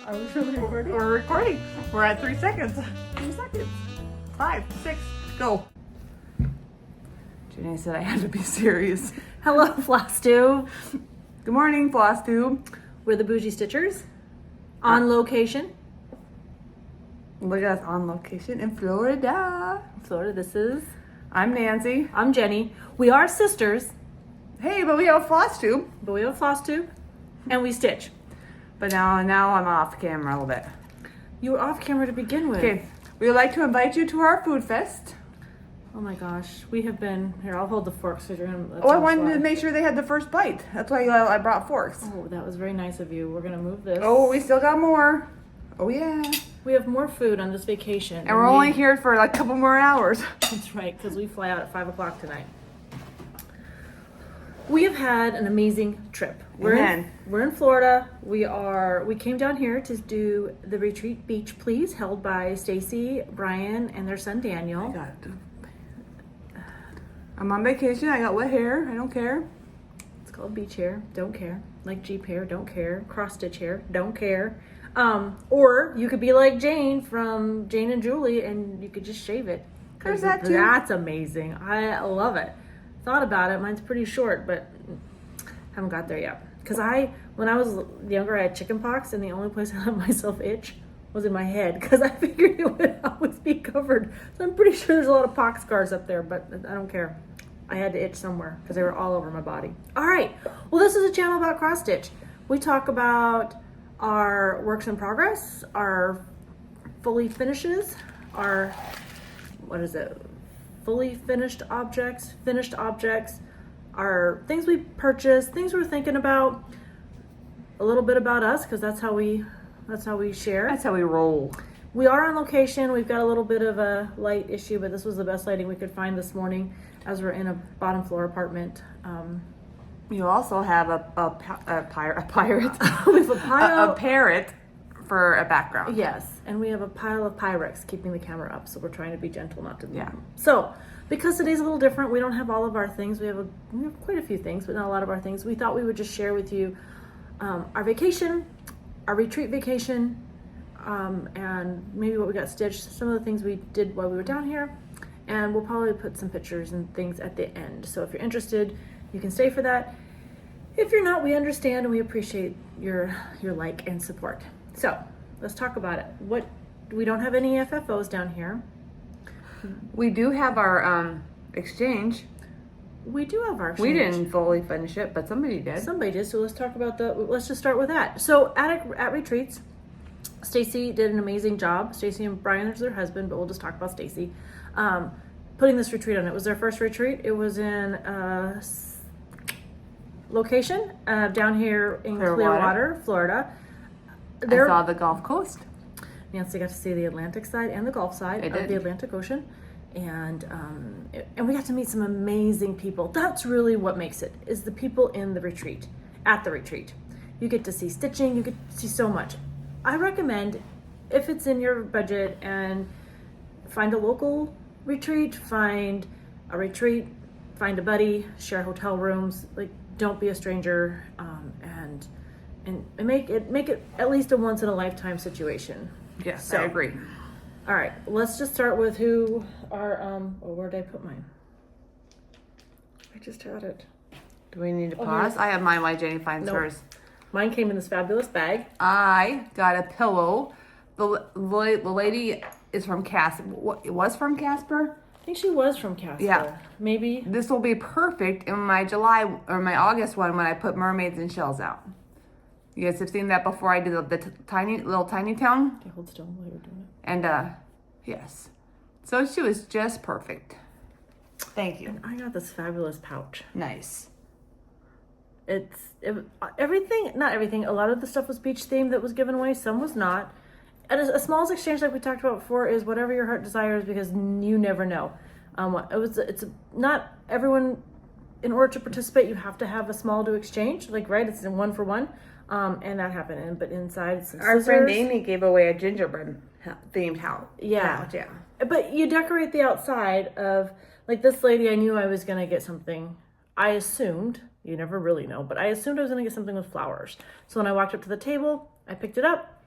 Are we really recording? We're recording. We're at 3 seconds. 2 seconds. 5, 6, go. Jenny said I had to be serious. Hello, FlossTube. Good morning, FlossTube. We're the Bougie Stitchers. On location. Look at us on location in Florida. Florida, this is. I'm Nancy. I'm Jenny. We are sisters, Hey, but we have a FlossTube. but we have a FlossTube and we stitch. But now I'm off camera a little bit. You were off camera to begin with. Okay, we would like to invite you to our food fest. Oh my gosh, we have been. Here, I'll hold the forks. So you're gonna, Oh, I wanted to make sure they had the first bite. That's why I brought forks. Oh, that was very nice of you. We're gonna move this. Oh, we still got more. Oh, yeah. We have more food on this vacation. And we're only here for like a couple more hours. That's right, because we fly out at 5 o'clock tonight. We have had an amazing trip. We're in Florida. We came down here to do the retreat Beach Please, held by Stacie, Brian, and their son Daniel. I'm on vacation. I got wet hair. I don't care. It's called beach hair. Don't care. Like Jeep hair. Don't care. Cross stitch hair. Don't care. Or you could be like Jane from Jane and Julie, and you could just shave it. There's that too. That's amazing. I love it. Thought about it. Mine's pretty short, but haven't got there yet. Because when I was younger, I had chicken pox, and the only place I let myself itch was in my head, because I figured it would always be covered. So I'm pretty sure there's a lot of pox scars up there, but I don't care. I had to itch somewhere because they were all over my body. All right. Well, this is a channel about cross stitch. We talk about our works in progress, our fully finishes, our fully finished objects, our things we purchased, things we're thinking about, a little bit about us, because that's how we share. That's how we roll. We are on location. We've got a little bit of a light issue, but this was the best lighting we could find this morning as we're in a bottom floor apartment. You also have a pirate. We have a pile. A parrot for a background. Yes, and we have a pile of Pyrex keeping the camera up, so we're trying to be gentle not to move. Yeah. So, because today's a little different, we don't have all of our things. We have quite a few things, but not a lot of our things. We thought we would just share with you our vacation, our retreat vacation, and maybe what we got stitched, some of the things we did while we were down here, and we'll probably put some pictures and things at the end. So if you're interested, you can stay for that. If you're not, we understand and we appreciate your like and support. So let's talk about it. We don't have any FFOs down here. We do have our exchange. We do have our exchange. We didn't fully finish it, but somebody did. Somebody did. So let's talk about let's just start with that. So at retreats, Stacie did an amazing job. Stacie and Brian is their husband, but we'll just talk about Stacie. Putting this retreat on. It was their first retreat. It was in location down here in Clearwater, Florida. I saw the Gulf Coast. Nancy got to see the Atlantic side and the Gulf side of the Atlantic Ocean, and we got to meet some amazing people. That's really what makes it, is the people in the retreat. At the retreat, you get to see stitching. You get to see so much. I recommend, if it's in your budget, and find a local retreat, find a retreat, find a buddy, share hotel rooms. Like, don't be a stranger, and make it at least a once in a lifetime situation. Yes, So- I agree. All right, let's just start with who are. Where did I put mine? I just had it. Do we need to Oh, pause? here's- I have mine while Jenny finds Nope. hers. Mine came in this fabulous bag. I got a pillow. The lady is from Casper. It was from Casper? I think she was from Casper. Yeah. Maybe. This will be perfect in my July or my August one when I put mermaids and shells out. You guys have seen that before. I did the tiny town. Okay, hold still while you're doing it. And yes. So she was just perfect. Thank you. And I got this fabulous pouch. Nice. Everything, not everything. A lot of the stuff was beach themed that was given away. Some was not. And a smallest exchange, like we talked about before, is whatever your heart desires, because you never know. It's not everyone. In order to participate, you have to have a small to exchange. Like, right? It's in 1 for 1. And that happened. But inside, it's some Our scissors. friend Amy gave away a gingerbread themed house. Yeah. Yeah. But you decorate the outside of, like, this lady, I knew I was going to get something. I assumed, you never really know, but I assumed I was going to get something with flowers. So when I walked up to the table, I picked it up,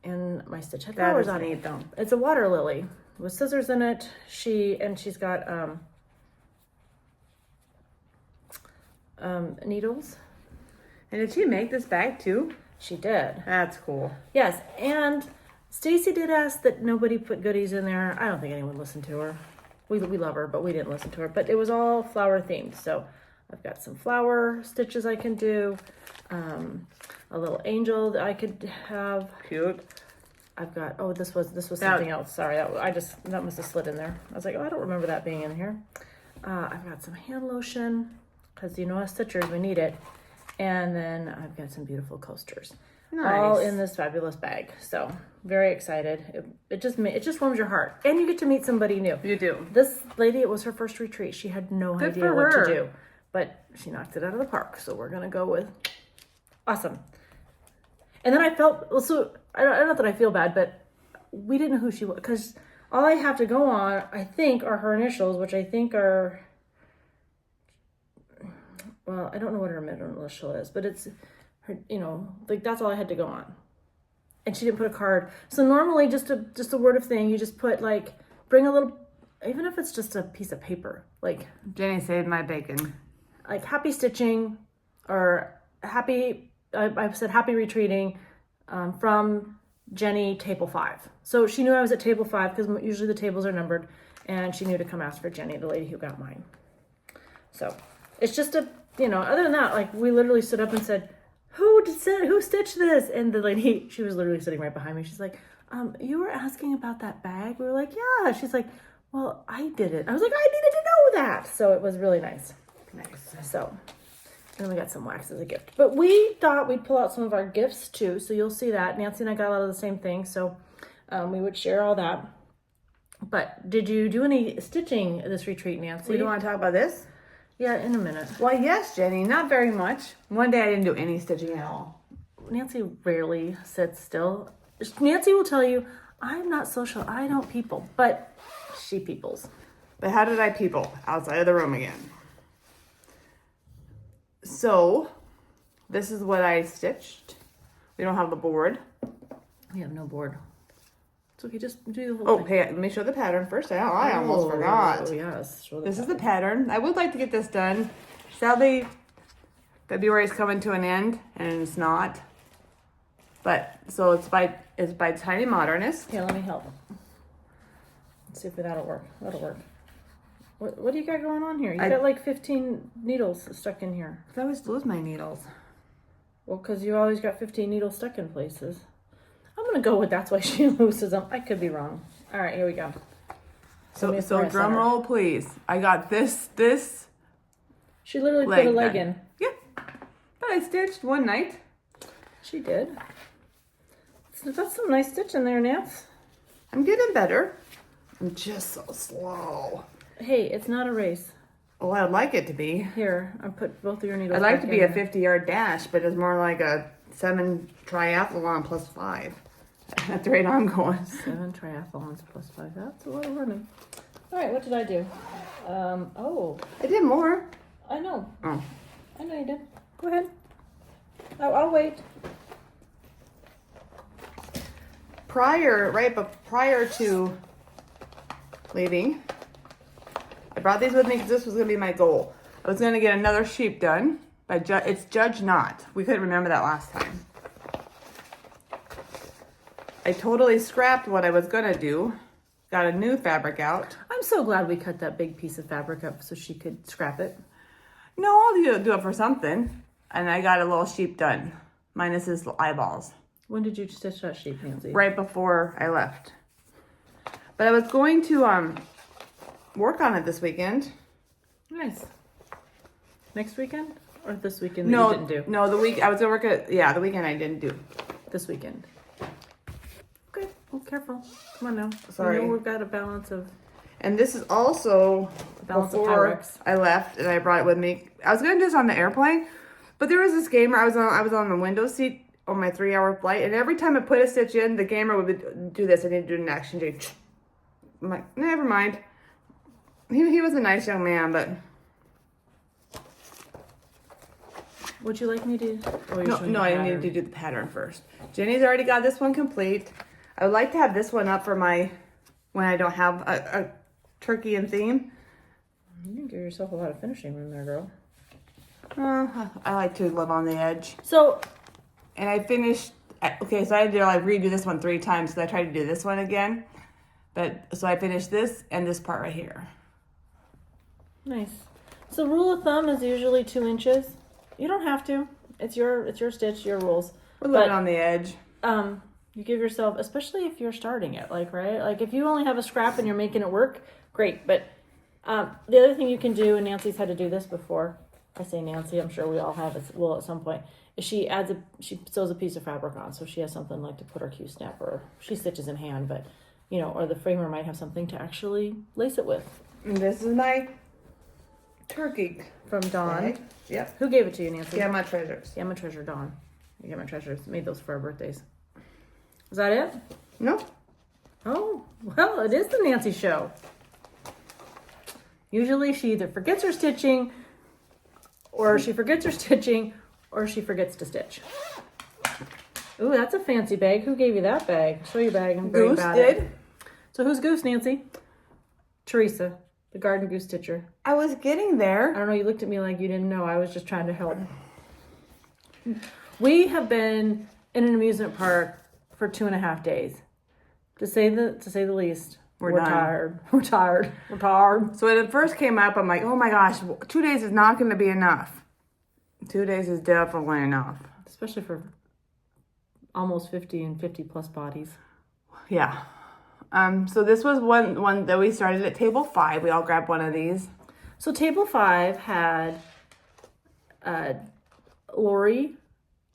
and my stitch had That flowers is on neat, it. though. It's a water lily with scissors in it. She's got needles. And did she make this bag too? She did. That's cool. Yes, and Stacie did ask that nobody put goodies in there. I don't think anyone listened to her. We love her, but we didn't listen to her. But it was all flower themed. So I've got some flower stitches I can do. A little angel that I could have. Cute. I've got, oh, this was something else. Sorry, that must have slid in there. I was like, oh, I don't remember that being in here. I've got some hand lotion, because you know us stitchers, we need it. And then I've got some beautiful coasters. Nice. All in this fabulous bag. So very excited. It just warms your heart. And you get to meet somebody new. You do. This lady, it was her first retreat. She had no Good idea for what her. to do. But she knocked it out of the park. So we're going to go with awesome. And then I felt, so I don't know that I feel bad, but we didn't know who she was. Because all I have to go on, I think, are her initials, which I think are, well, I don't know what her middle initial is, but it's her, you know, like that's all I had to go on. And she didn't put a card. So normally just a word of thing, you just put like, bring a little, even if it's just a piece of paper, like Jenny saved my bacon. Like happy stitching or happy, I said happy retreating from Jenny, table 5. So she knew I was at table 5 because usually the tables are numbered, and she knew to come ask for Jenny, the lady who got mine. So it's just a, you know, other than that, like we literally stood up and said, who stitched this? And the lady, she was literally sitting right behind me. She's like, you were asking about that bag? We were like, yeah. She's like, well, I did it. I was like, I needed to know that. So it was really nice. Nice. So, and we got some wax as a gift. But we thought we'd pull out some of our gifts too. So you'll see that. Nancy and I got a lot of the same thing. So we would share all that. But did you do any stitching this retreat, Nancy? We don't want to talk about this? Yeah, in a minute. Well, yes, Jenny, not very much. One day I didn't do any stitching at all. Nancy rarely sits still. Nancy will tell you, I'm not social. I don't people. But she peoples. But how did I people? Outside of the room again. So, this is what I stitched. We don't have the board. We have no board. It's okay, just do the whole Oh, thing. hey, let me show the pattern first. I almost forgot. Oh, yes. Show This the is the pattern. I would like to get this done. Sadly, February is coming to an end, and it's not. But, so it's by Tiny Modernist. Here, let me help. Let's see if that'll work. That'll work. What do you got going on here? You got like 15 needles stuck in here. I always lose my needles. Well, because you always got 15 needles stuck in places. I'm going to go with that's why she loses them. I could be wrong. All right, here we go. So drum roll, please. I got this She literally leg put a leg done. in. Yeah. But I stitched one night. She did. So that's some nice stitch in there, Nance. I'm getting better. I'm just so slow. Hey, it's not a race. Oh, I'd like it to be. Here, I put both of your needles I'd like back to be in a there. 50-yard dash, but it's more like a 7 triathlon plus 5. At the rate I'm going. 7 triathlons plus 5. That's a lot of running. All right, what did I do? Oh, I did more. I know. Oh. I know you did. Go ahead. I'll wait. Prior to leaving, I brought these with me because this was going to be my goal. I was going to get another sheep done, but it's Judge Not. We couldn't remember that last time. I totally scrapped what I was going to do. Got a new fabric out. I'm so glad we cut that big piece of fabric up so she could scrap it. No, I'll do it for something. And I got a little sheep done, minus his eyeballs, When did you stitch that sheep, Nancy? right before I left. But I was going to work on it this weekend. Nice. Next weekend? Or this weekend that you didn't do? No, the week I was gonna work at the weekend I didn't do. This weekend. Okay. Well, careful. Come on now. Sorry. You know we've got a balance of... And this is also Balance of before Pyrex. I left and I brought it with me. I was gonna do this on the airplane, but there was this gamer. I was on the window seat on my 3-hour flight, and every time I put a stitch in, the gamer would do this. I need to do an action change. I'm like, never mind. He was a nice young man, but Would you like me to? Oh, you're showing No, the I pattern. need to do the pattern first. Jenny's already got this one complete. I would like to have this one up for my, when I don't have a turkey and theme. You can give yourself a lot of finishing room there, girl. I like to live on the edge. So, and I finished, okay, so I had to like redo this one 3 times because I tried to do this one again. But, so I finished this and this part right here. nice. So rule of thumb is usually 2 inches. You don't have to. It's your stitch, your rules. We're living on the edge. You give yourself, especially if you're starting it, like, right? Like if you only have a scrap and you're making it work, great. But the other thing you can do, and Nancy's had to do this before. I say Nancy, I'm sure we all have at some point. Is she sews a piece of fabric on, so she has something like to put her Q-snap, or she stitches in hand, but or the framer might have something to actually lace it with. And this is my turkey From Dawn. bag. Yep. Who gave it to you, Nancy? Yeah, my treasures. Yeah, my treasure, Dawn. You get my treasures. Made those for our birthdays. Is that it? No. Oh, well, it is the Nancy show. Usually she either forgets her stitching, or she forgets her stitching, or she forgets to stitch. Ooh, that's a fancy bag. Who gave you that bag? Show your bag. I'm great Goose about did. it. So who's Goose, Nancy? Teresa, the Garden Goose Stitcher. I was getting there. I don't know, you looked at me like you didn't know. I was just trying to help. We have been in an amusement park for 2.5 days. To say the least. We're done. tired. We're tired. We're tired. So when it first came up, I'm like, oh my gosh, 2 days is not going to be enough. 2 days is definitely enough. Especially for almost 50 and 50 plus bodies. Yeah. So this was one that we started at table 5. We all grabbed one of these. So table 5 had Lori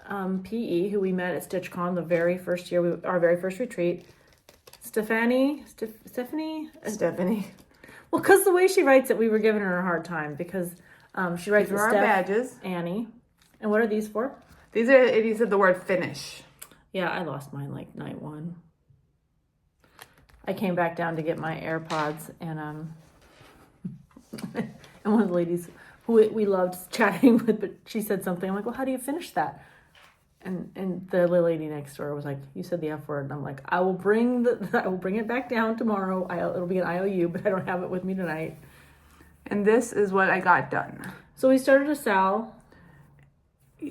PE, who we met at StitchCon the very first year, our very first retreat. Stephanie. Well, because the way she writes it, we were giving her a hard time because she writes These are it our Steph, badges. Annie. And what are these for? These are, if you said the word finish. Yeah, I lost mine like night 1. I came back down to get my AirPods, and and one of the ladies who we loved chatting with, but she said something. I'm like, well, how do you finish that? And the little lady next door was like, you said the F word. And I'm like, I will bring it back down tomorrow. It'll be an IOU, but I don't have it with me tonight. And this is what I got done. So we started a Sal.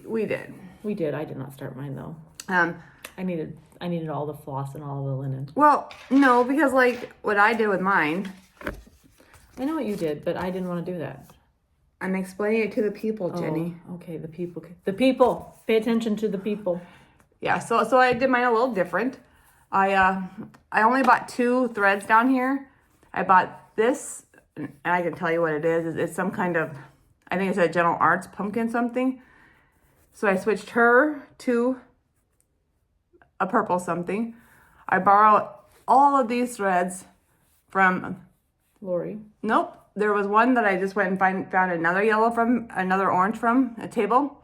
We did. We did. I did not start mine though. I needed all the floss and all the linen. Well, no, because like what I did with mine. I know what you did, but I didn't want to do that. I'm explaining it to the people, Jenny. Oh, okay, the people. The people. Pay attention to the people. Yeah, so I did mine a little different. I only bought 2 threads down here. I bought this, and I can tell you what it is. It's some kind of, I think it's a Gentle Arts pumpkin something. So I switched her to a purple something. I borrowed all of these threads from Lori. Nope. There was one that I just went and found another yellow from, another orange from a table.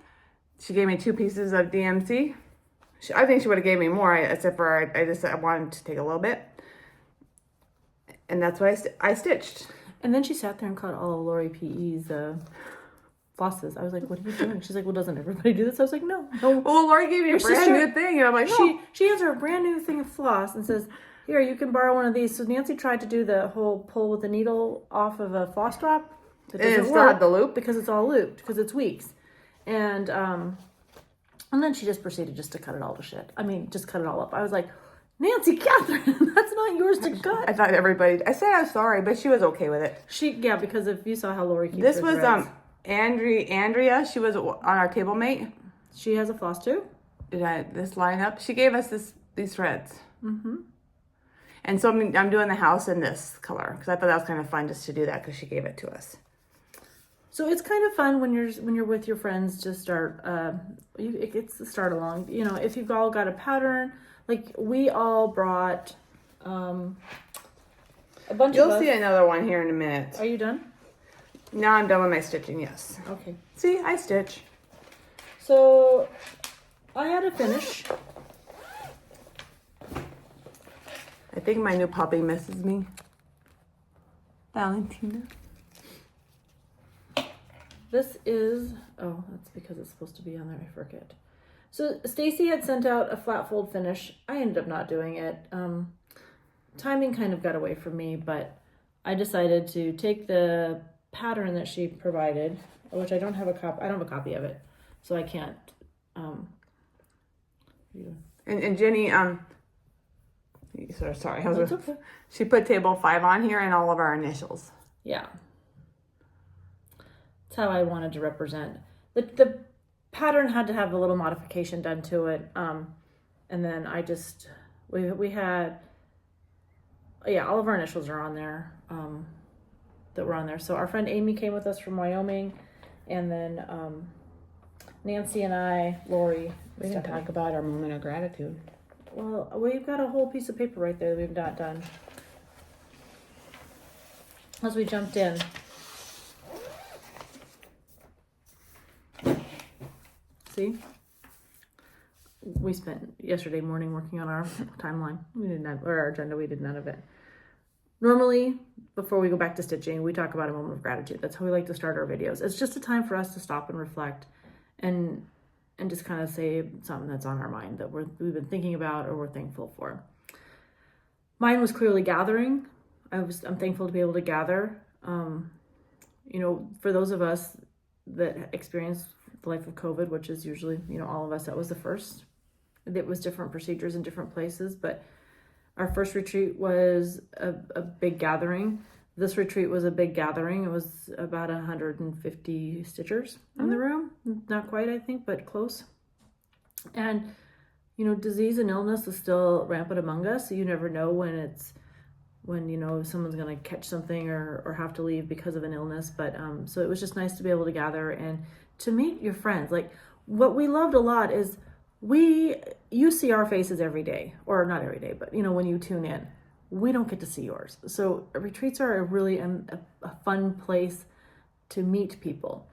She gave me 2 pieces of DMC. I think she would have gave me more, except for I wanted to take a little bit. And that's what I stitched. And then she sat there and cut all of Lori PE's flosses. I was like, what are you doing? She's like, well, doesn't everybody do this? I was like, no. Well, Lori gave me a brand new thing. And I'm like, no. She hands her a brand new thing of floss and says, here, you can borrow one of these. So Nancy tried to do the whole pull with the needle off of a floss drop. It doesn't still have the loop? Because it's all looped, because it's weeks. And then she just proceeded just to cut it all to shit. I mean, just cut it all up. I was like, Nancy, Catherine, that's not yours to cut. I thought I said I was sorry, but she was okay with it. Yeah, because if you saw how Lori keeps this her was threads. Andrea. She was on our table mate. She has a floss too? This line up. She gave us these threads. Mm-hmm. And so I'm doing the house in this color because I thought that was kind of fun just to do that because she gave it to us. So it's kind of fun when you're with your friends to start. It's the start along. You know, if you've all got a pattern, like we all brought a bunch. You'll see another one here in a minute. Are you done? Now I'm done with my stitching. Yes. Okay. See, I stitch. So I had to finish. I think my new puppy misses me. Valentina. This is, oh, that's because it's supposed to be on there. I forget. So Stacie had sent out a flat fold finish. I ended up not doing it. Timing kind of got away from me, but I decided to take the pattern that she provided, which I don't have a copy. I don't have a copy of it, so I can't. And Jenny, sorry. Okay. She put table 5 on here and all of our initials. Yeah. That's how I wanted to represent. The pattern had to have a little modification done to it. And then I just, we had, yeah, all of our initials are on there, that were on there. So our friend Amy came with us from Wyoming, and then Nancy and I, Lori. We didn't talk about our moment of gratitude. Well, we've got a whole piece of paper right there that we've not done. As we jumped in. See? We spent yesterday morning working on our timeline. We didn't have, or our agenda, we did none of it. Normally, before we go back to stitching, we talk about a moment of gratitude. That's how we like to start our videos. It's just a time for us to stop and reflect and just kind of say something that's on our mind that we've been thinking about or we're thankful for. Mine was clearly gathering. I'm thankful to be able to gather. You know, for those of us that experienced the life of COVID, which is usually, you know, all of us, that was the first. It was different procedures in different places, but our first retreat was a big gathering. This retreat was a big gathering. It was about 150 stitchers in the room. Not quite, I think, but close. And, you know, disease and illness is still rampant among us. So you never know when, you know, someone's going to catch something or have to leave because of an illness. But so it was just nice to be able to gather and to meet your friends. Like, what we loved a lot is you see our faces every day, or not every day, but, you know, when you tune in. We don't get to see yours. So retreats are a fun place to meet people.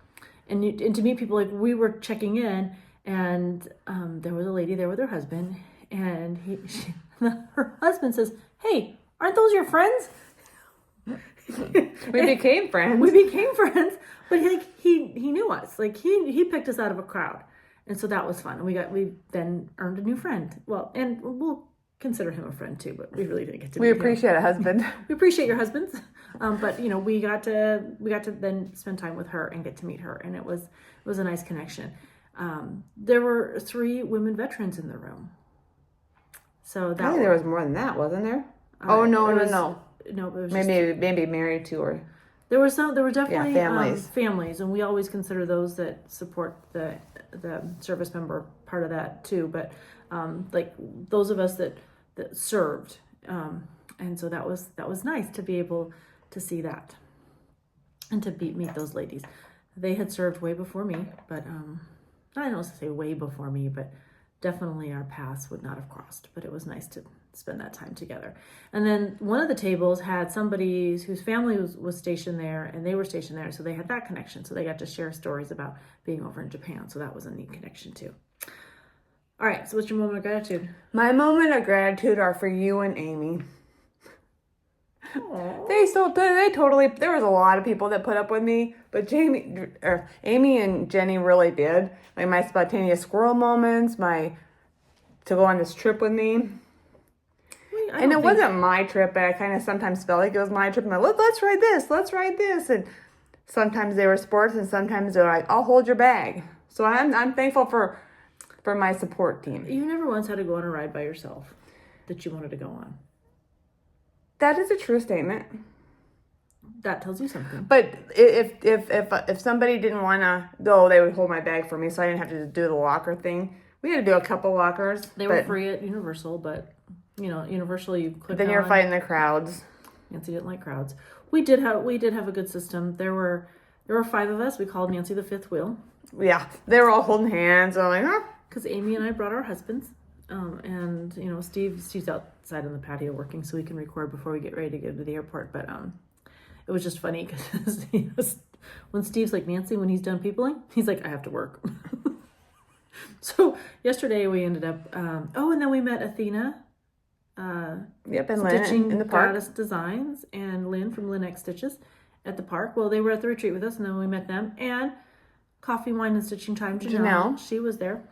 And to meet people, like we were checking in, and there was a lady there with her husband, and her husband says, "Hey, aren't those your friends?" We became friends. But he knew us. Like he picked us out of a crowd. And so that was fun. And we then earned a new friend. Well, and we'll consider him a friend too, but we really didn't get to meet him. We appreciate a husband. We appreciate your husbands. But you know, we got to then spend time with her and get to meet her, and it was a nice connection. There were 3 women veterans in the room. So that there was more than that, wasn't there? No. No, it was maybe married to her. There were definitely families, and we always consider those that support the service member part of that too. But like those of us that served, and so that was nice to be able to see that and to meet those ladies. They had served way before me, but I don't know to say way before me, but definitely our paths would not have crossed. But it was nice to spend that time together. And then one of the tables had somebody whose family was stationed there, and they were stationed there, so they had that connection. So they got to share stories about being over in Japan. So that was a neat connection too. All right, so what's your moment of gratitude? My moment of gratitude are for you and Amy. Aww. They totally, there was a lot of people that put up with me, but Amy and Jenny really did. Like my spontaneous squirrel moments, to go on this trip with me. And it wasn't my trip, but I kind of sometimes felt like it was my trip. I'm like, let's ride this. And sometimes they were sports, and sometimes they're like, I'll hold your bag. So I'm thankful for my support team. You never once had to go on a ride by yourself that you wanted to go on. That is a true statement. That tells you something. But if somebody didn't want to go, they would hold my bag for me, so I didn't have to do the locker thing. We had to do a couple lockers. They were free at Universal, but you know, Universal, you click. Then you're fighting the crowds. Nancy didn't like crowds. We did have a good system. There were 5 of us. We called Nancy the fifth wheel. Yeah, they were all holding hands. I'm like, huh? Because Amy and I brought our husbands, and you know, Steve's outside on the patio working, so we can record before we get ready to go to the airport. But it was just funny because when Steve's like, Nancy, when he's done peopling, he's like, I have to work. So yesterday we ended up. And then we met Athena. And Stitching Lynn in the park. Goddess Designs, and Lynn from Lynn X Stitches at the park. Well, they were at the retreat with us, and then we met them. And Coffee, Wine, and Stitching Time. Janelle. She was there.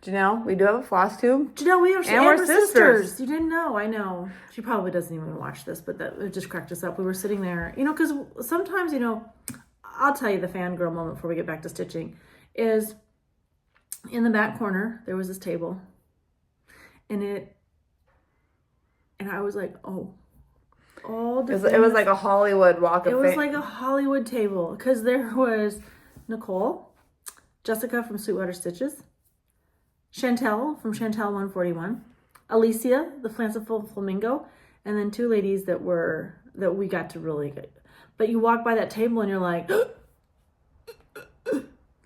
Janelle, we do have a floss tube. Janelle, we're sisters. You didn't know. I know. She probably doesn't even watch this, but it just cracked us up. We were sitting there, because sometimes, I'll tell you the fangirl moment before we get back to stitching is in the back corner, there was this table and I was like, oh, all the it was like a Hollywood walk of fame. It was like a Hollywood table because there was Nicole, Jessica from Sweetwater Stitches, Chantel from Chantel 141, Alicia, the fanciful flamingo, and then two ladies that we got to really get. But you walk by that table and you're like,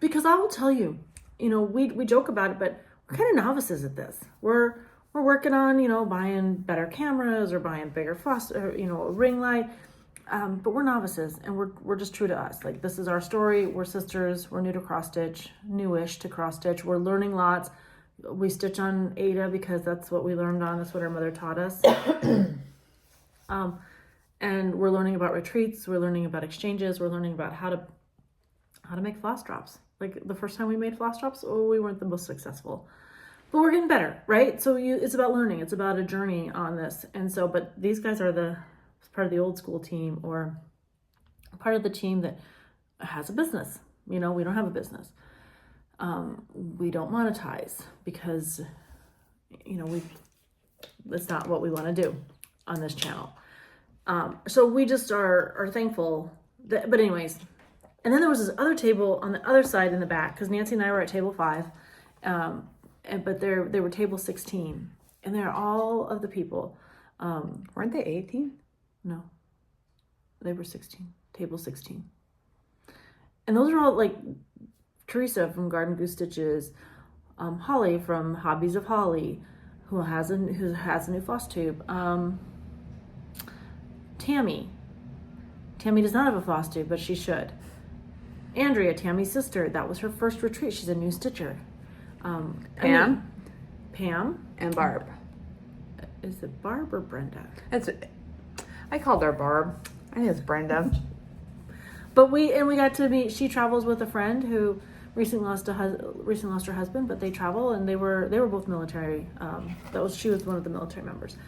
because I will tell you, we joke about it, but we're kind of novices at this. We're working on, buying better cameras or buying bigger floss, or, a ring light. But we're novices and we're just true to us. Like, this is our story. We're sisters. We're new to cross stitch, newish to cross stitch. We're learning lots. We stitch on Ada because that's what we learned on. That's what our mother taught us. And we're learning about retreats. We're learning about exchanges. We're learning about how to make floss drops. Like, the first time we made floss drops, we weren't the most successful. But we're getting better, right? So it's about learning. It's about a journey on this. And so, but these guys are part of the old school team, or part of the team that has a business. We don't have a business. We don't monetize because, that's not what we want to do on this channel. So we just are thankful that, but anyways, and then there was this other table on the other side in the back, because Nancy and I were at table 5, but they were table 16, and they're all of the people. Weren't they 18? No, they were 16, table 16. And those are all like Teresa from Garden Goose Stitches, Holly from Hobbies of Holly, who has a new floss tube. Tammy does not have a floss tube, but she should. Andrea, Tammy's sister, that was her first retreat. She's a new stitcher. Pam, and Barb. Is it Barb or Brenda? I called her Barb. I think it's Brenda. But we got to meet. She travels with a friend who recently lost her husband, but they travel, and they were both military. She was one of the military members.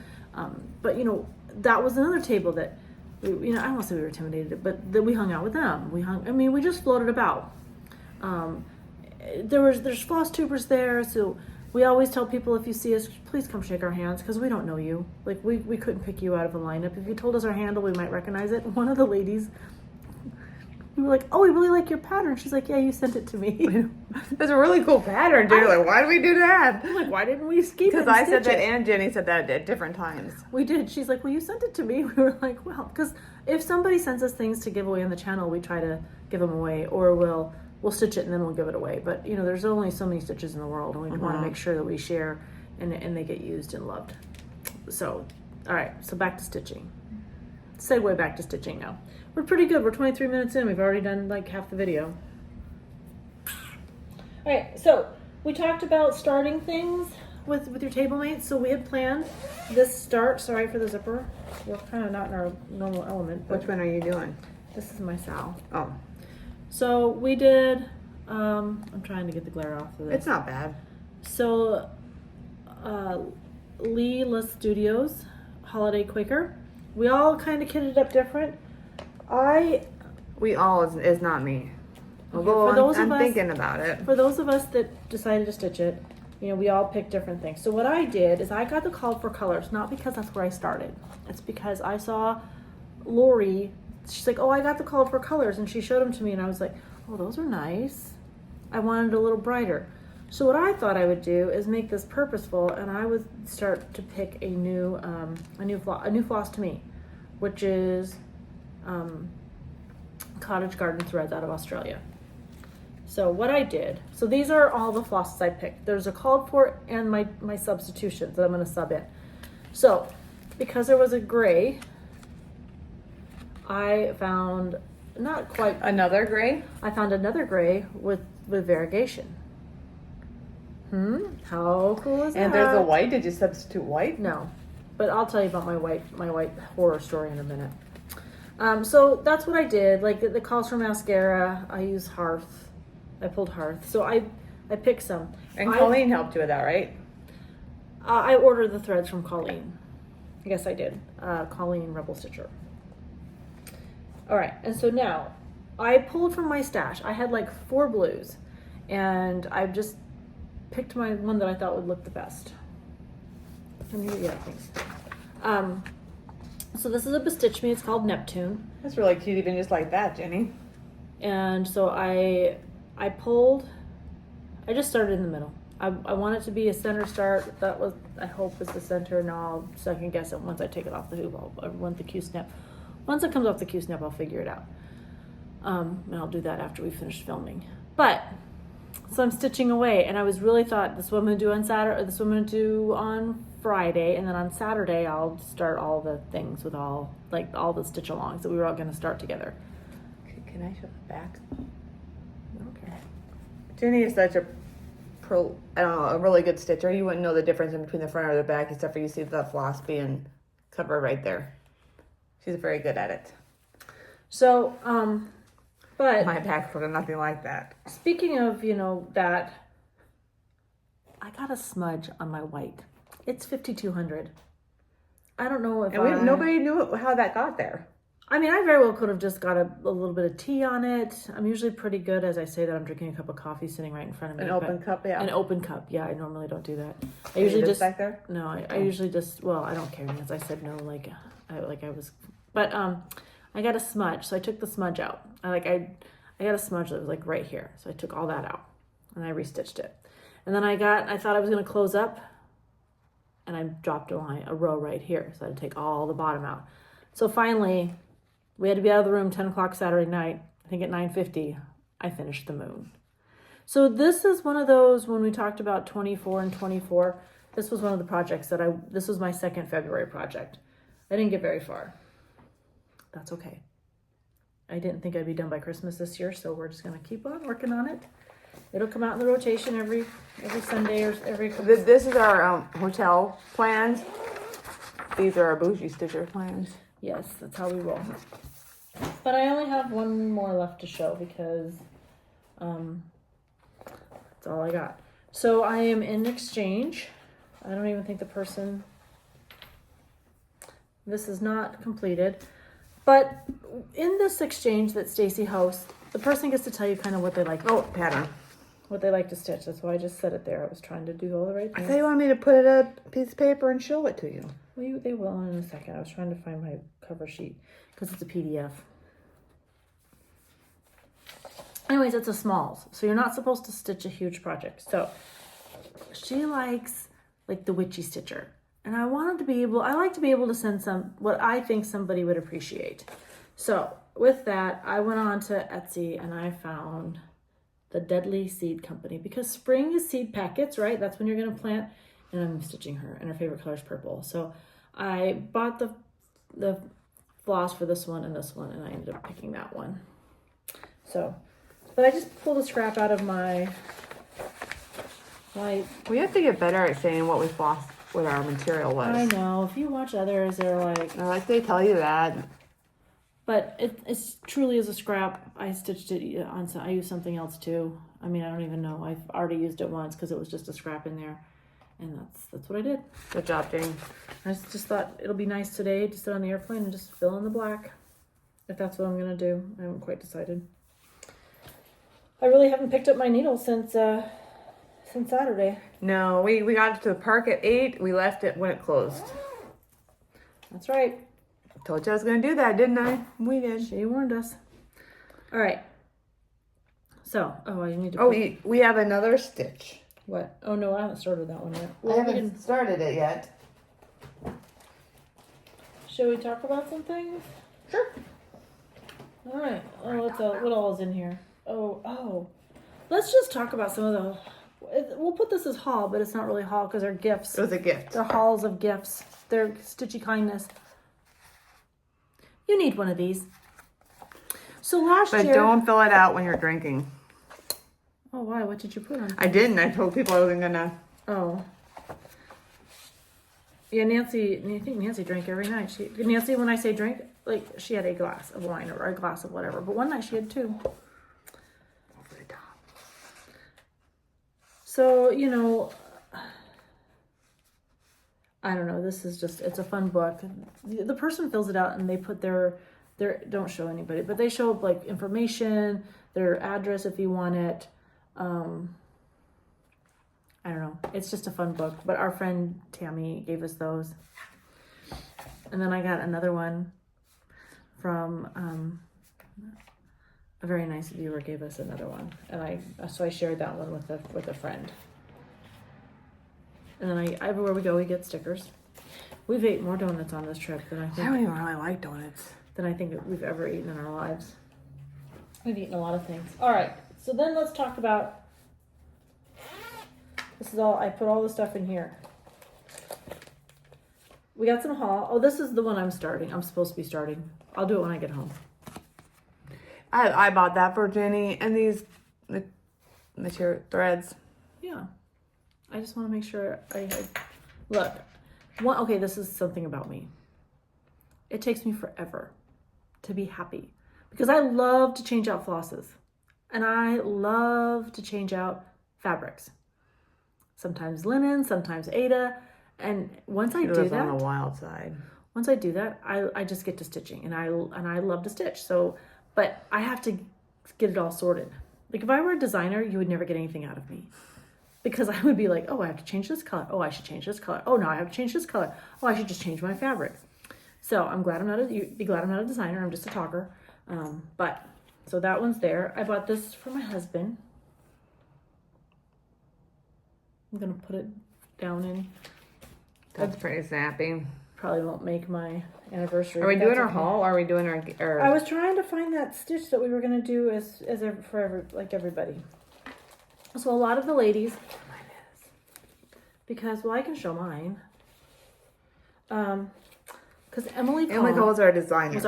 But that was another table that I don't want to say we were intimidated, but that we hung out with them. We just floated about. There's floss tubers there, so we always tell people, if you see us, please come shake our hands, because we don't know you. Like, we couldn't pick you out of a lineup. If you told us our handle, we might recognize it. One of the ladies, we were like, oh, we really like your pattern. She's like, yeah, you sent it to me. That's a really cool pattern, dude. Like, why did we do that? I'm like, why didn't we keep it? Because I said that and Jenny said that at different times. We did. She's like, well, you sent it to me. We were like, well, because if somebody sends us things to give away on the channel, we try to give them away, or we'll stitch it and then we'll give it away. But there's only so many stitches in the world, and we want to make sure that we share and they get used and loved. So, all right, so back to stitching. Segue back to stitching now. We're pretty good. We're 23 minutes in. We've already done like half the video. All right, so we talked about starting things with your table mates. So we had planned this start. Sorry for the zipper. We're kind of not in our normal element. Which one are you doing? This is my Sal. Oh. So we did, I'm trying to get the glare off of this. It's not bad. So Lee Studios, Holiday Quaker. We all kind of kitted up different. We all is not me. Okay, Although I'm thinking about it. For those of us that decided to stitch it, we all picked different things. So what I did is I got the call for colors, not because that's where I started. It's because I saw Lori. She's like, oh, I got the call for colors, and she showed them to me, and I was like, oh, those are nice. I wanted a little brighter. So what I thought I would do is make this purposeful, and I would start to pick a new floss to me, which is Cottage Garden Threads out of Australia. So what I did, so these are all the flosses I picked. There's a called for and my substitutions that I'm going to sub in. So because there was a gray, I found not quite another gray. I found another gray with variegation. How cool is that? And there's a white. Did you substitute white? No, but I'll tell you about my white horror story in a minute. So that's what I did. Like the calls for mascara, I use Hearth. I pulled hearth. So I picked some. And Colleen helped you with that, right? I ordered the threads from Colleen. Yes, I did. Colleen Rebel Stitcher. All right, and so now I pulled from my stash. I had like 4 blues, and I've just picked my one that I thought would look the best. Thanks. So this is a Bestitch Me. It's called Neptune. That's really cute, even just like that, Jenny. And so I pulled. I just started in the middle. I want it to be a center start. That was, I hope, is the center. Now I'll second guess it once I take it off the hoop. I want the Q-snap. Once it comes off the Q-snap, I'll figure it out. And I'll do that after we finish filming. But, so I'm stitching away, and I was really thought this is what I'm going to do on Saturday, or this is what I'm going to do on Friday, and then on Saturday I'll start all the things with all the stitch alongs that we were all going to start together. Can I show the back? Okay. Jenny is such a a really good stitcher. You wouldn't know the difference in between the front or the back, except for you see the floss being covered right there. She's very good at it. So, but my back was nothing like that. Speaking of, that, I got a smudge on my white. It's 5,200. I don't know if nobody knew how that got there. I mean, I very well could have just got a little bit of tea on it. I'm usually pretty good as I say that I'm drinking a cup of coffee sitting right in front of me. An open cup, yeah. An open cup, yeah. I normally don't do that. I usually just back there. No, I usually just. Well, I don't care because I said no. I got a smudge, so I took the smudge out. I got a smudge that was like right here, so I took all that out and I restitched it. And then I thought I was gonna close up, and I dropped a row right here, so I had to take all the bottom out. So finally, we had to be out of the room 10 o'clock Saturday night. I think at 9:50, I finished the moon. So this is one of those, when we talked about 24 and 24, this was one of the projects this was my second February project. I didn't get very far. That's okay. I didn't think I'd be done by Christmas this year, so we're just gonna keep on working on it. It'll come out in the rotation every Sunday or every. This is our hotel plans. These are our Bougie Stitcher plans. Yes, that's how we roll. But I only have one more left to show because that's all I got. So I am in exchange. I don't even think the person. This is not completed. But in this exchange that Stacie hosts, the person gets to tell you kind of what they like. Oh, pattern. What they like to stitch. That's why I just set it there. I was trying to do all the right things. I thought you wanted me to put it on a piece of paper and show it to you. Well, they will in a second. I was trying to find my cover sheet because it's a PDF. Anyways, it's a smalls. So you're not supposed to stitch a huge project. So she likes like the witchy stitcher. And I like to be able to send what I think somebody would appreciate. So with that, I went on to Etsy and I found the Deadly Seed Company, because spring is seed packets, right? That's when you're going to plant. And I'm stitching her, and her favorite color is purple. So I bought the floss for this one, and I ended up picking that one. So, but I just pulled a scrap out of my. We have to get better at saying what we flossed, what our material was. I know. If you watch others, they're like they tell you that. But it's truly is a scrap. I stitched it on. I used something else too. I mean, I don't even know. I've already used it once because it was just a scrap in there, and that's what I did. Good job, Jane. I just thought it'll be nice today to sit on the airplane and just fill in the black. If that's what I'm gonna do, I haven't quite decided. I really haven't picked up my needle since Saturday. No, we got to the park at 8. We left it when it closed. That's right. Told you I was going to do that, didn't I? We did. She warned us. All right. So, I need to... Oh, we have another stitch. What? Oh, no, I haven't started that one yet. I haven't started it yet. Shall we talk about some things? Sure. All right. What all is in here? Oh. Let's just talk about some of the... We'll put this as haul, but it's not really haul because they're gifts. It was a gift. They're hauls of gifts. They're Stitchy kindness. You need one of these. So last year... But don't fill it out when you're drinking. Oh, why? What did you put on? I didn't. I told people I wasn't going to. Oh. Yeah, Nancy, I think Nancy drank every night. Nancy, when I say drink, like she had a glass of wine or a glass of whatever. But one night she had 2. Over the top. So, you know, I don't know. This is just, it's a fun book. The person fills it out and they put their, don't show anybody, but they show like information, their address if you want it. I don't know. It's just a fun book. But our friend Tammy gave us those. And then I got another one from a very nice viewer gave us another one. And so I shared that one with a friend. And then everywhere we go, we get stickers. We've ate more donuts on this trip than I don't even really like donuts. Than I think we've ever eaten in our lives. We've eaten a lot of things. All right, so then let's talk about, this is all, I put all the stuff in here. We got some haul. Oh, this is the one I'm supposed to be starting. I'll do it when I get home. I bought that for Jenny and these material threads. Yeah. I just want to make sure look, okay, this is something about me. It takes me forever to be happy because I love to change out flosses and I love to change out fabrics. Sometimes linen, sometimes Aida. And once I do that, on the wild side. Once I do that, I just get to stitching and I love to stitch. So, but I have to get it all sorted. Like if I were a designer, you would never get anything out of me. Because I would be like, oh, I have to change this color. Oh, I should change this color. Oh, no, I have to change this color. Oh, I should just change my fabric. So I'm glad you'd be glad I'm not a designer. I'm just a talker. So that one's there. I bought this for my husband. I'm going to put it down in. That's pretty snappy. Probably won't make my anniversary. Are we doing our haul or are we doing our... I was trying to find that stitch that we were going to do like everybody. So a lot of the ladies, because, well, I can show mine. Because Emily Cole was our designer.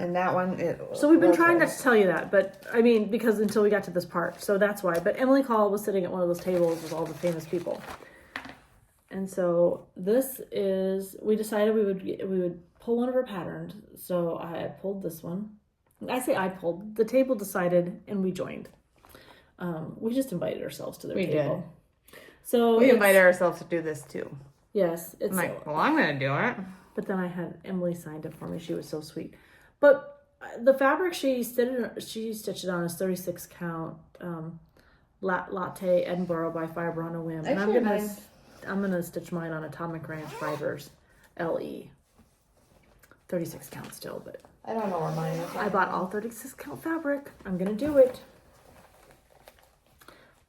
And that one, so we've been trying not to tell you that, but I mean, because until we got to this part, so that's why. But Emily Cole was sitting at one of those tables with all the famous people. And so this is, we decided we would pull one of her patterns. So I pulled this one. I pulled, the table decided and we joined. We just invited ourselves to their table. Did. So we invited ourselves to do this too. Yes. I'm like, well, I'm going to do it. But then I had Emily signed up for me. She was so sweet. But the fabric she stitched it on is 36 count latte Edinburgh by Fiber on a Whim. And I'm gonna stitch mine on Atomic Ranch Fibers LE. 36 count still, but I don't know where mine is. I bought all 36 count fabric. I'm gonna do it.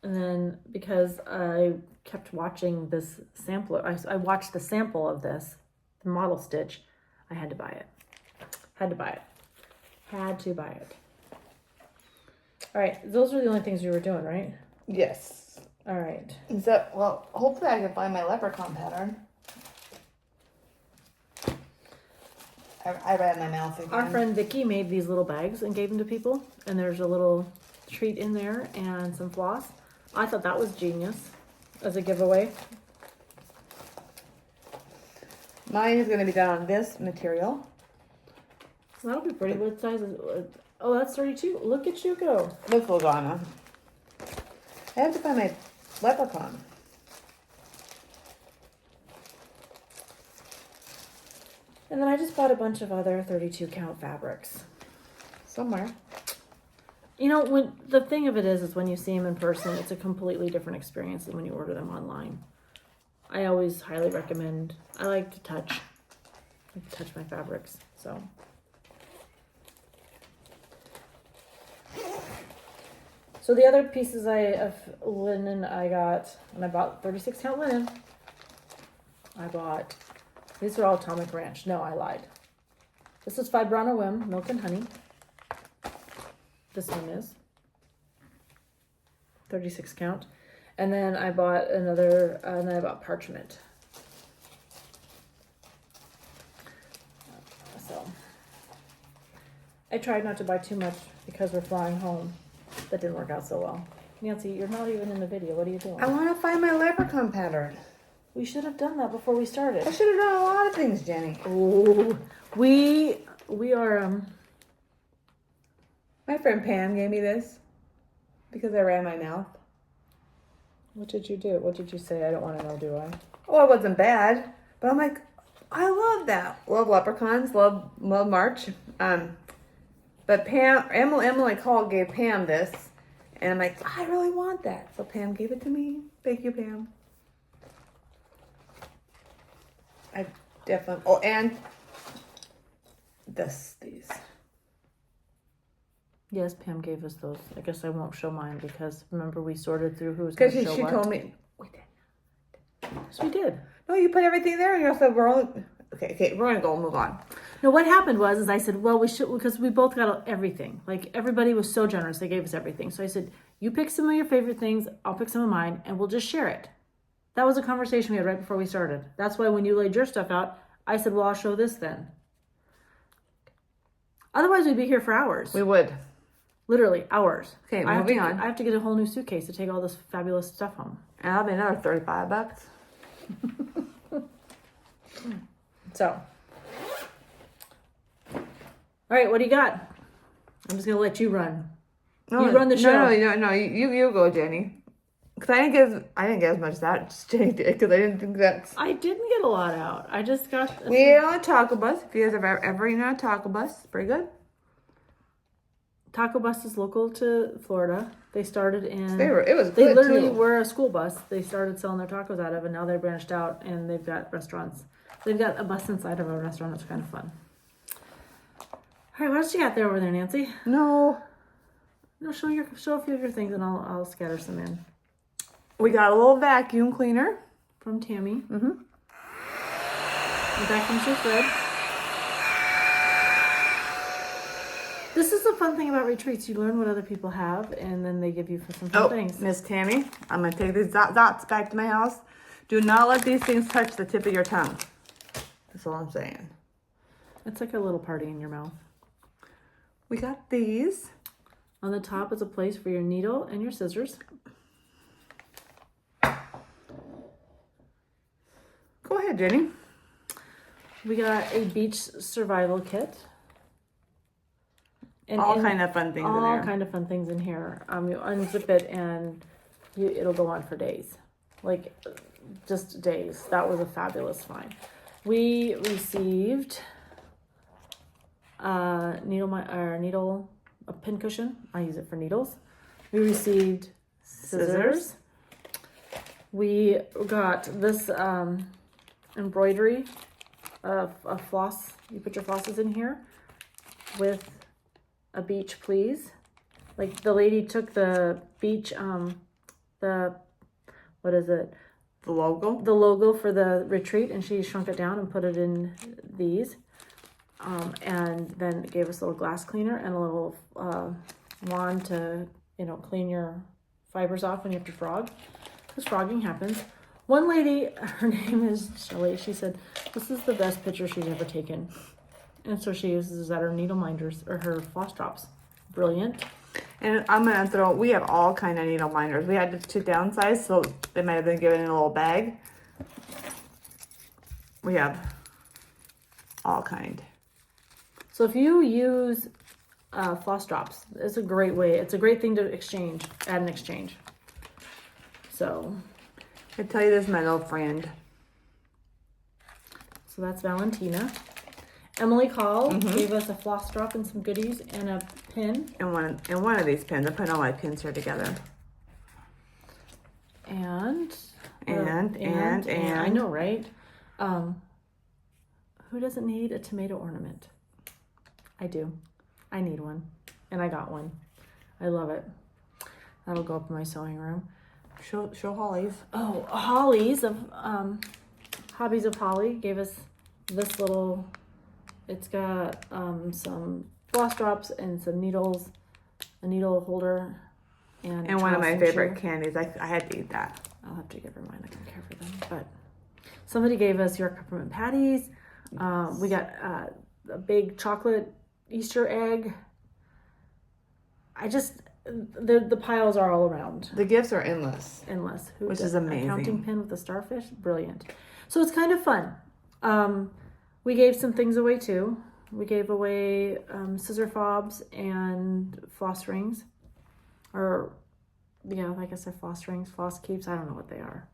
And then because I kept watching this sampler, I watched the sample of this, the model stitch, I had to buy it. Had to buy it. All right, those are the only things we were doing, right? Yes. All right. Well, hopefully I can find my leprechaun pattern. I ran my mouth again. Our friend Vicky made these little bags and gave them to people, and there's a little treat in there and some floss. I thought that was genius as a giveaway. Mine is going to be done on this material. That'll be pretty. What size is it? Oh, that's 32. Look at you go. With Lugana. I have to find my leprechaun. And then I just bought a bunch of other 32 count fabrics. Somewhere. You know, when the thing of it is when you see them in person, it's a completely different experience than when you order them online. I always highly recommend. I like to touch my fabrics. So the other pieces of linen I got, and I bought 36 count linen. These are all Atomic Ranch. No, I lied. This is Fiber on a Whim, Milk and Honey. This one is 36 count. And then I bought parchment. So I tried not to buy too much because we're flying home. That didn't work out so well. Nancy, you're not even in the video. What are you doing? I want to find my leprechaun pattern. We should have done that before we started. I should have done a lot of things, Jenny. Oh, we are, My friend Pam gave me this because I ran my mouth. What did you do? What did you say? I don't want to know, do I? Oh, it wasn't bad, but I'm like, I love that. Love leprechauns. Love March. But Emily Call gave Pam this, and I'm like, I really want that. So Pam gave it to me. Thank you, Pam. I definitely. Oh, and these. Yes, Pam gave us those. I guess I won't show mine because remember we sorted through who was going to show she what. told me. We did. Yes, we did. No, you put everything there, and you also we're only. Okay, we're gonna go and move on. No, what happened was I said, well, we should, because we both got everything. Like, everybody was so generous. They gave us everything. So I said, you pick some of your favorite things. I'll pick some of mine, and we'll just share it. That was a conversation we had right before we started. That's why when you laid your stuff out, I said, well, I'll show this then. Otherwise, we'd be here for hours. We would. Literally, hours. Okay, moving on. I have to get a whole new suitcase to take all this fabulous stuff home. And that'll be another $35. So. All right, what do you got? I'm just gonna let you run. No, you run the show. No. You go, Jenny. Because I didn't get as much as that. Just Jenny did because I didn't think that's. I didn't get a lot out. I just got. We ate on a taco bus. If you guys have ever eaten on a taco bus, pretty good. Taco Bus is local to Florida. They started in. It was good They literally too. were a school bus. They started selling their tacos out of, and now they branched out and they've got restaurants. They've got a bus inside of a restaurant. It's kind of fun. All right, what else you got there over there, Nancy? No, Show a few of your things, and I'll scatter some in. we got a little vacuum cleaner From Tammy. Mm-hmm. The vacuum's your thread. This is the fun thing about retreats. You learn what other people have, and then they give you for some fun things. Miss Tammy, I'm gonna take these dots back to my house. Do not let these things touch the tip of your tongue. That's all I'm saying. It's like a little party in your mouth. We got these. On the top is a place for your needle and your scissors. Go ahead, Jenny. We got a beach survival kit. And All kind of fun things in there. All kind of fun things in here. You unzip it and it'll go on for days. Like, just days. That was a fabulous find. We received a pin cushion. I use it for needles. We received scissors. We got this embroidery of floss. You put your flosses in here with a beach please. Like, the lady took the beach, what is it? The logo? The logo for the retreat, and she shrunk it down and put it in these. And then gave us a little glass cleaner and a little wand to, clean your fibers off when you have to frog. Because frogging happens. One lady, her name is Shelley, she said, this is the best picture she's ever taken. And so she uses that her needle minders, or her floss drops. Brilliant. And I'm going to we have all kind of needle minders. We had to downsize, so they might have been given in a little bag. We have all kind. So if you use floss drops, it's a great way. It's a great thing to add and exchange. So I tell you this, my little friend. So that's Valentina. Emily Call gave us a floss drop and some goodies and a pin. And one of these pins. I put all my pins here together. And I know, right? Who doesn't need a tomato ornament? I do. I need one. And I got one. I love it. That'll go up in my sewing room. Show Holly's. Oh, Holly's of Hobbies of Holly gave us this little. It's got some floss drops and some needles, a needle holder, and one of my favorite candies. I had to eat that. I'll have to give her mine. I don't care for them. But somebody gave us York peppermint patties. We got a big chocolate Easter egg. The piles are all around. The gifts are endless. Which is amazing. A counting pin with a starfish. Brilliant. So it's kind of fun. We gave some things away too. We gave away scissor fobs and floss rings. Or Yeah, like I said, floss rings, floss keeps. I don't know what they are.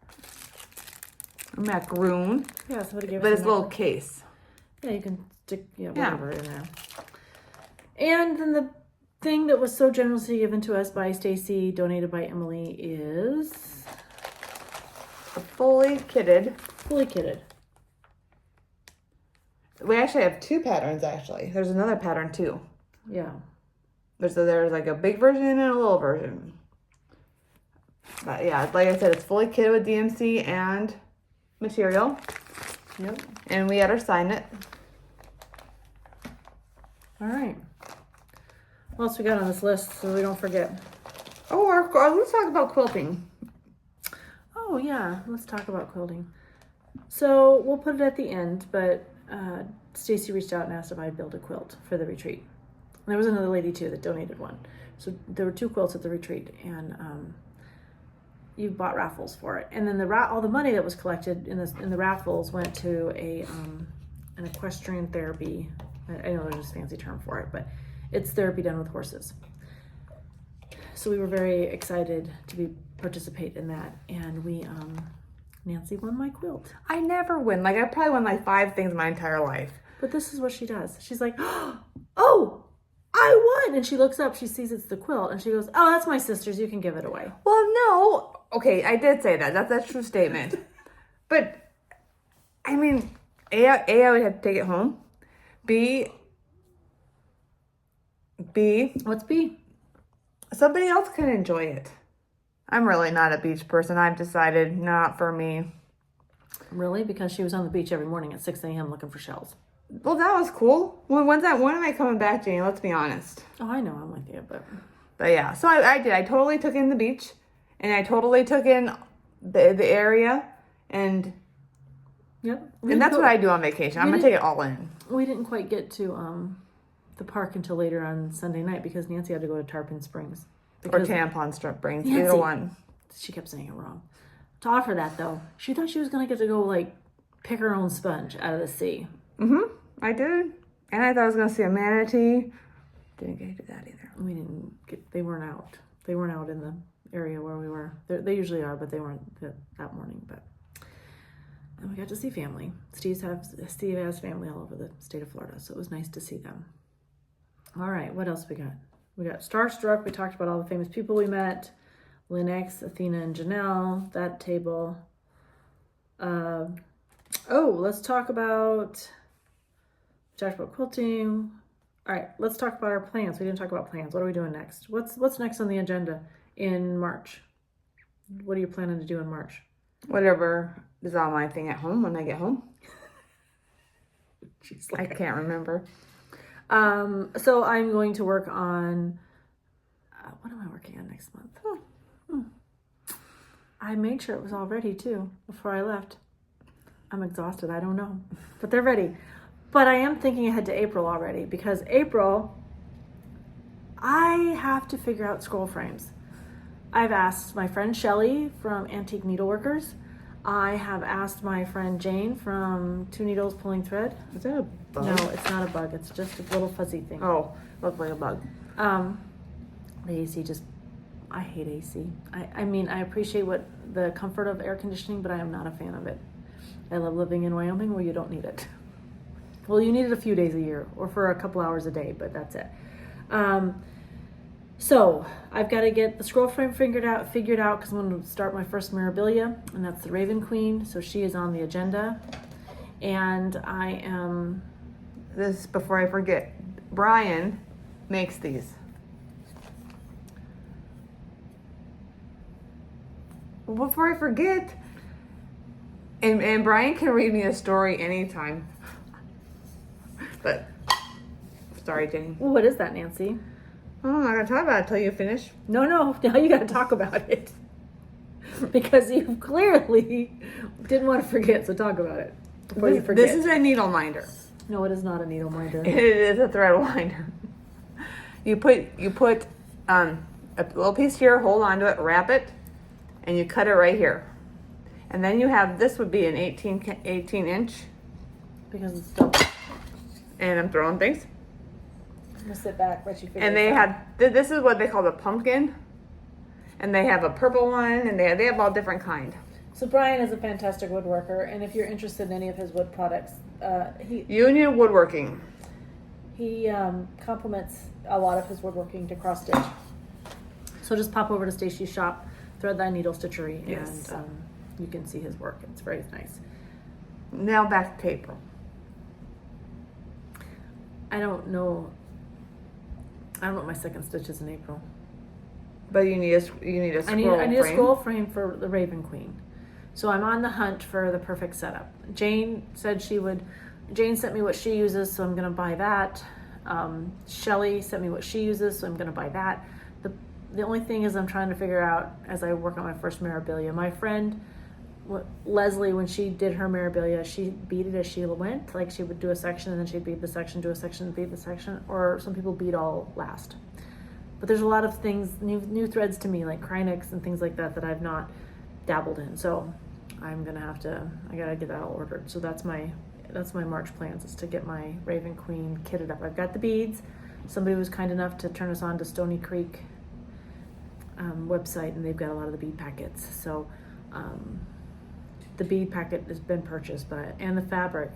A macaroon. Yeah, somebody gave us But it's a little macaroon. case. Yeah, you can stick whatever in there. And then the thing that was so generously given to us by Stacie, donated by Emily, is a fully kitted. We actually have 2 patterns, actually. There's another pattern, too. Yeah. There's like a big version and a little version. But yeah, like I said, it's fully kitted with DMC and material. Yep. And we had her sign it. All right. What else we got on this list so we don't forget? Oh, let's talk about quilting. Oh, yeah. Let's talk about quilting. So we'll put it at the end, but Stacie reached out and asked if I'd build a quilt for the retreat. And there was another lady, too, that donated one. So there were 2 quilts at the retreat, and you bought raffles for it. And then all the money that was collected in the raffles went to an equestrian therapy. I know there's a fancy term for it, but it's therapy done with horses. So we were very excited to participate in that, and Nancy won my quilt. I never win. Like, I probably won like 5 things my entire life. But this is what she does. She's like, oh, I won. And she looks up, she sees it's the quilt, and she goes, oh, that's my sister's. You can give it away. Well, no. Okay, I did say that. That's a true statement. But, I mean, A, I would have to take it home. B. What's B? Somebody else can enjoy it. I'm really not a beach person. I've decided not for me. Really? Because she was on the beach every morning at 6 a.m. looking for shells. Well, that was cool. When am I coming back, Jane? Let's be honest. Oh, I know. I'm with you, but yeah. So I did. I totally took in the beach, and I totally took in the area, and yep. And that's what I do on vacation. I'm gonna take it all in. We didn't quite get to the park until later on Sunday night because Nancy had to go to Tarpon Springs. Or Tampon Strip Springs, either one. She kept saying it wrong. To offer that though, she thought she was gonna get to go like pick her own sponge out of the sea. I did, and I thought I was gonna see a manatee. Didn't get to do that either. We didn't get. They weren't out. They weren't out in the area where we were. They usually are, but they weren't that morning. But and we got to see family. Steve has family all over the state of Florida, so it was nice to see them. All right, what else we got? We got Starstruck. We talked about all the famous people we met. Linux, Athena, and Janelle. That table. Let's talk about. We talked about quilting. All right, let's talk about our plans. We didn't talk about plans. What are we doing next? What's next on the agenda in March? What are you planning to do in March? Whatever is on my thing at home when I get home. She's like, I can't remember. So I'm going to work on, what am I working on next month? I made sure it was all ready too before I left. I'm exhausted. I don't know, but they're ready. But I am thinking ahead to April already because April, I have to figure out scroll frames. I've asked my friend Shelly from Antique Needleworkers. I have asked my friend Jane from Two Needles Pulling Thread. Is that a bug? No, it's not a bug. It's just a little fuzzy thing. Oh, looks like a bug. The AC I hate AC. I mean, I appreciate the comfort of air conditioning, but I am not a fan of it. I love living in Wyoming where you don't need it. Well, you need it a few days a year or for a couple hours a day, but that's it. So I've got to get the scroll frame figured out because I'm going to start my first memorabilia, and that's the Raven Queen. So she is on the agenda, and I am. This before I forget. Brian makes these. Well, before I forget, and Brian can read me a story anytime. But sorry, Jane. What is that, Nancy? Oh, I'm not gonna talk about it until you finish. No, now you got to talk about it because you clearly didn't want to forget. So talk about it before you forget. This is a needle minder. No, it is not a needle minder. It is a thread winder. You put a little piece here, hold on to it, wrap it, and you cut it right here. And then you have, this would be an 18 inch. Because it's double. And I'm throwing things. I'm gonna sit back, let you figure And they this out. have, this is what they call the pumpkin. And they have a purple one, and they have all different kind. So Brian is a fantastic woodworker, and if you're interested in any of his wood products, Union Woodworking. He complements a lot of his woodworking to cross stitch. So just pop over to Stacie's shop, Thread Thy Needle Stitchery, Yes. and you can see his work. It's very nice. Now back to April. I don't know what my second stitch is in April. But you need a scroll I need frame. a scroll frame for the Raven Queen. So I'm on the hunt for the perfect setup. Jane sent me what she uses, so I'm gonna buy that. Shelly sent me what she uses, so I'm gonna buy that. The only thing is I'm trying to figure out as I work on my first memorabilia. My friend Leslie, when she did her memorabilia, she beat it as she went. Like she would do a section and then she'd beat the section, do a section, beat the section. Or some people beat all last. But there's a lot of things, new threads to me, like Krynex and things like that I've not dabbled in. So I'm gonna I gotta get that all ordered. So that's my March plans, is to get my Raven Queen kitted up. I've got the beads. Somebody was kind enough to turn us on to Stony Creek website, and they've got a lot of the bead packets. So the bead packet has been purchased, and the fabric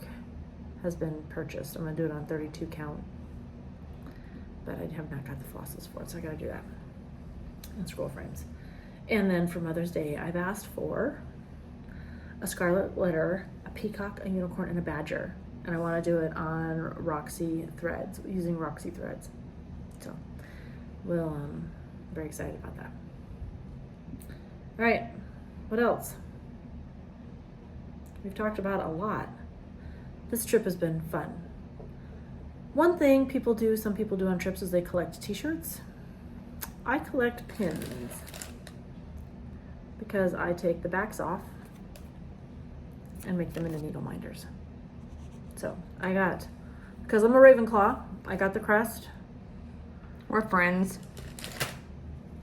has been purchased. I'm gonna do it on 32 count, but I have not got the flosses for it, so I gotta do that. And scroll frames. And then for Mother's Day, I've asked for a scarlet letter, a peacock, a unicorn, and a badger. And I want to do it on Roxy threads, using Roxy threads. So, very excited about that. All right, what else? We've talked about a lot. This trip has been fun. One thing some people do on trips is they collect t-shirts. I collect pins because I take the backs off and make them into needle minders. So because I'm a Ravenclaw, I got the crest. We're friends.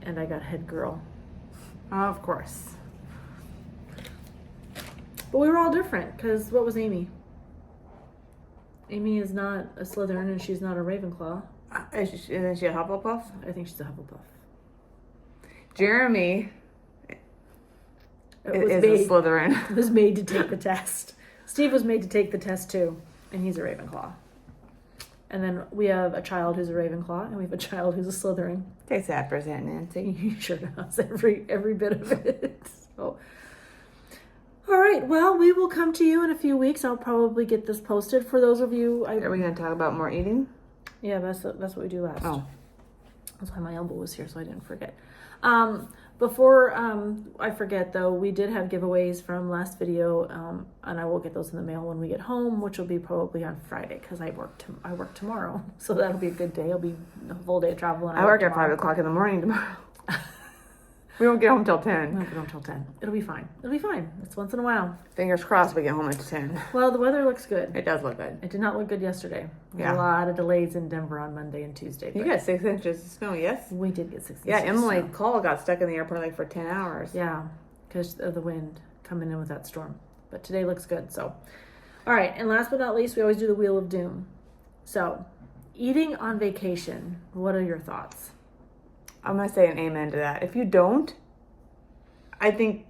And I got head girl. Of course. But we were all different, because what was Amy? Amy is not a Slytherin and she's not a Ravenclaw. Isn't she a Hufflepuff? I think she's a Hufflepuff. Jeremy is a Slytherin. Was made to take the test. Steve was made to take the test too, and he's a Ravenclaw. And then we have a child who's a Ravenclaw, and we have a child who's a Slytherin. Takes that for Aunt Nancy. He sure does, every bit of it. So, all right, well, we will come to you in a few weeks. I'll probably get this posted for those of you. Are we going to talk about more eating? Yeah, that's what we do last. Oh. That's why my elbow was here, so I didn't forget. Before I forget, though, we did have giveaways from last video, and I will get those in the mail when we get home, which will be probably on Friday, because I work tomorrow, so that'll be a good day. It'll be a full day of travel. And I work at 5 o'clock in the morning tomorrow. We won't get home till 10. We won't get home till 10. It'll be fine. It's once in a while. Fingers crossed we get home at 10. Well, the weather looks good. It does look good. It did not look good yesterday. Yeah. A lot of delays in Denver on Monday and Tuesday. You got 6 inches of snow, yes? We did get 6 inches. Yeah, Emily of snow. Cole got stuck in the airport like for 10 hours. Yeah, because of the wind coming in with that storm. But today looks good, so. All right, and last but not least, we always do the Wheel of Doom. So, eating on vacation, what are your thoughts? I'm going to say an amen to that. If you don't, I think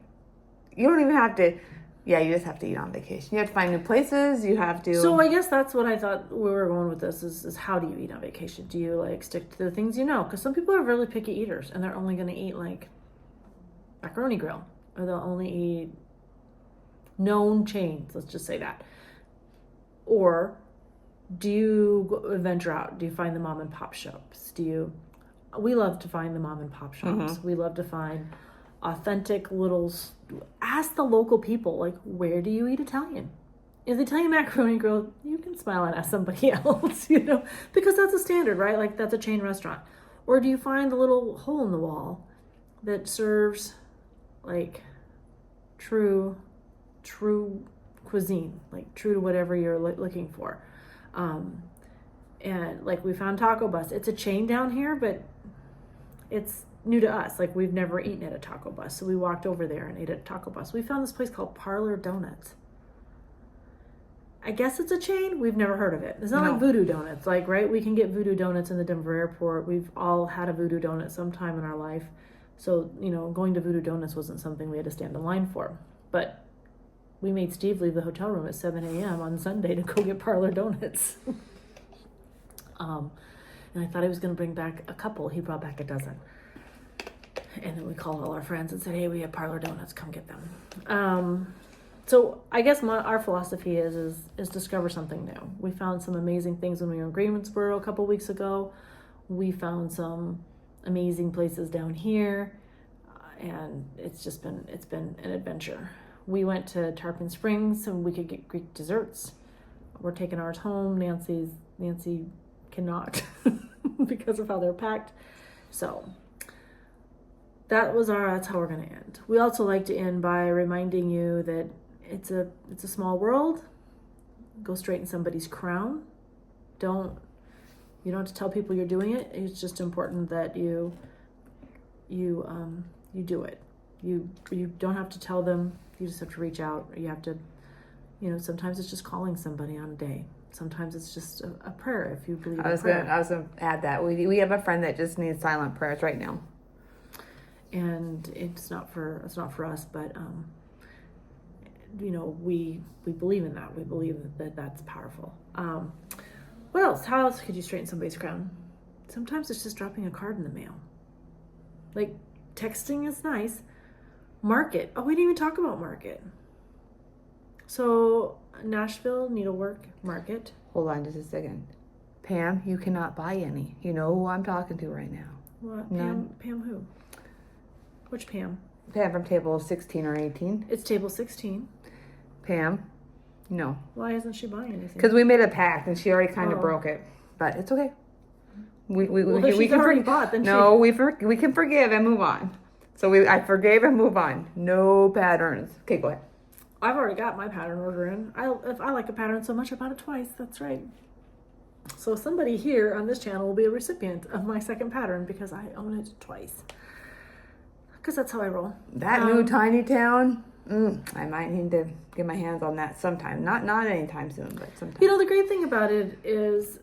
you don't even have to, you just have to eat on vacation. You have to find new places, you have to. So I guess that's what I thought we were going with this is how do you eat on vacation? Do you like stick to the things you know? Because some people are really picky eaters and they're only going to eat like macaroni grill, or they'll only eat known chains, let's just say that. Or do you venture out? Do you find the mom and pop shops? We love to find the mom and pop shops. Mm-hmm. We love to find authentic ask the local people, like, where do you eat Italian? If they tell you macaroni grill, you can smile and ask somebody else, because that's a standard, right? Like, that's a chain restaurant. Or do you find the little hole in the wall that serves like true cuisine, like true to whatever you're looking for? And like, we found Taco Bus. It's a chain down here, but it's new to us. Like, we've never eaten at a Taco Bus, so we walked over there and ate at Taco Bus. We found this place called Parlor Donuts. I guess it's a chain. We've never heard of it. It's not like Voodoo Donuts, like, right? We can get Voodoo Donuts in the Denver airport. We've all had a Voodoo Donut sometime in our life, So, going to Voodoo Donuts wasn't something we had to stand in line for. But we made Steve leave the hotel room at 7 a.m. on Sunday to go get parlor donuts. And I thought he was going to bring back a couple. He brought back a dozen. And then we called all our friends and said, hey, we have parlor donuts. Come get them. So I guess our philosophy is discover something new. We found some amazing things when we were in Greensboro a couple weeks ago. We found some amazing places down here. And it's been an adventure. We went to Tarpon Springs so we could get Greek desserts. We're taking ours home. Nancy cannot because of how they're packed. So that's how we're going to end. We also like to end by reminding you that it's a small world. Go straighten somebody's crown. You don't have to tell people you're doing it. It's just important that you do it. You don't have to tell them. You just have to reach out. You have to, sometimes it's just calling somebody on a day. Sometimes it's just a prayer if you believe in prayer. I was gonna add that we have a friend that just needs silent prayers right now. And it's not for us, but we believe in that. We believe that that's powerful. What else? How else could you straighten somebody's crown? Sometimes it's just dropping a card in the mail. Like texting is nice. Market. Oh, we didn't even talk about market. So Nashville Needlework Market. Hold on just a second. Pam, you cannot buy any. You know who I'm talking to right now. What? None. Pam who? Which Pam? Pam from table 16 or 18. It's table 16. Pam, no. Why isn't she buying anything? Because we made a pact and she already kind of broke it. But it's okay. We can already bought, then we can forgive and move on. So I forgave and move on. No patterns. Okay, go ahead. I've already got my pattern order in. If I like a pattern so much, I bought it twice. That's right. So somebody here on this channel will be a recipient of my second pattern because I own it twice. Because that's how I roll. That new tiny town, I might need to get my hands on that sometime. Not anytime soon, but sometime. The great thing about it is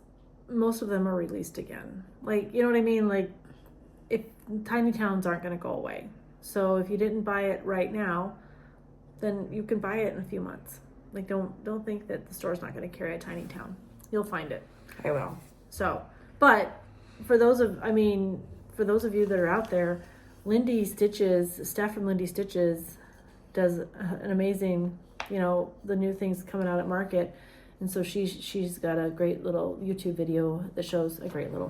most of them are released again. Like, you know what I mean? Like, if tiny towns aren't going to go away. So if you didn't buy it right now, then you can buy it in a few months. Like, don't think that the store's not going to carry a tiny town. You'll find it. I will. So, but for those of you that are out there, Lindy Stitches, Steph from Lindy Stitches does an amazing, the new things coming out at market. And so she's got a great little YouTube video that shows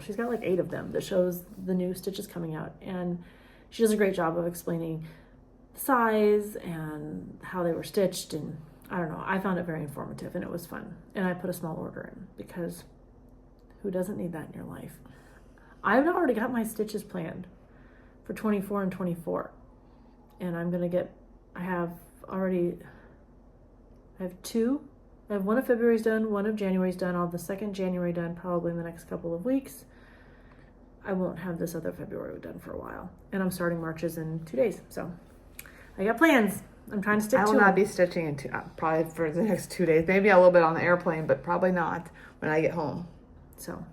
she's got like 8 of them that shows the new stitches coming out. And she does a great job of explaining the size and how they were stitched. And I don't know, I found it very informative and it was fun. And I put a small order in because who doesn't need that in your life? I've already got my stitches planned for 24 and 24. And I have 2. I have one of February's done, one of January's done. I'll have the second January done probably in the next couple of weeks. I won't have this other February done for a while. And I'm starting Marches in 2 days. So I got plans. I'm trying to stick to I will not be stitching in probably for the next 2 days. Maybe a little bit on the airplane, but probably not when I get home. So, all